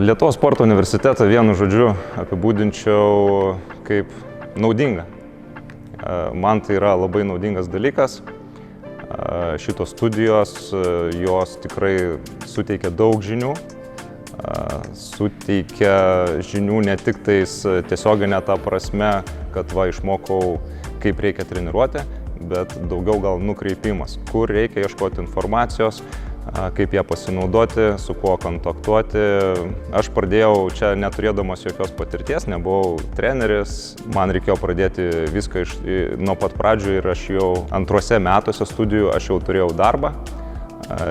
Lietuvos sporto universitetą vienu žodžiu apibūdinčiau kaip naudingą. Man tai yra labai naudingas dalykas. Šitos studijos, jos tikrai suteikia daug žinių. Suteikia žinių ne tik tais tiesioginė ta prasme, kad išmokau, kaip reikia treniruoti, bet daugiau gal nukreipimas, kur reikia ieškoti informacijos, kaip ją pasinaudoti, su kuo kontaktuoti. Aš pradėjau čia neturėdamas jokios patirties, nebuvau treneris, man reikėjo pradėti viską nuo pat pradžių ir aš jau antruose metuose studijų aš jau turėjau darbą,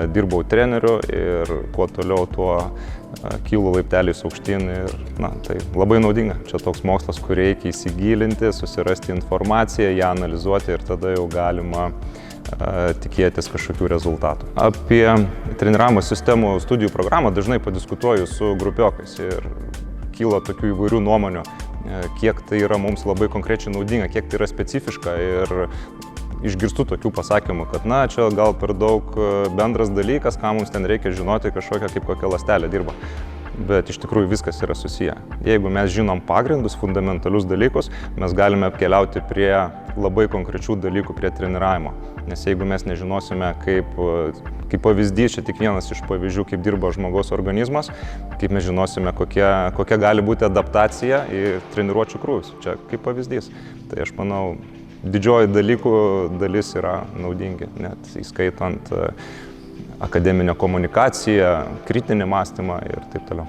dirbau treneriu ir kuo toliau, tuo kylu laipteliais aukštyn ir tai labai naudinga. Čia toks mokslas, kur reikia įsigilinti, susirasti informaciją, ją analizuoti ir tada jau galima tikėtis kažkokių rezultatų. Apie treniravimo sistemų studijų programą dažnai padiskutuoju su grupiokais ir kyla tokių įvairių nuomonių, kiek tai yra mums labai konkrečiai naudinga, kiek tai yra specifiška ir išgirstu tokių pasakymų, kad čia gal per daug bendras dalykas, ką mums ten reikia žinoti, kažkokia kaip kokia ląstelė dirba. Bet iš tikrųjų viskas yra susiję. Jeigu mes žinom pagrindus, fundamentalius dalykus, mes galime apkeliauti prie labai konkrečių dalykų, prie treniravimo. Nes jeigu mes nežinosime, kaip pavyzdys, čia tik vienas iš pavyzdžių, kaip dirba žmogaus organizmas, kaip mes žinosime, kokia gali būti adaptacija į treniruočių krūvius. Čia kaip pavyzdys. Tai aš manau, didžioji dalykų dalis yra naudingi, net įskaitant akademinę komunikaciją, kritinį mąstymą ir taip toliau.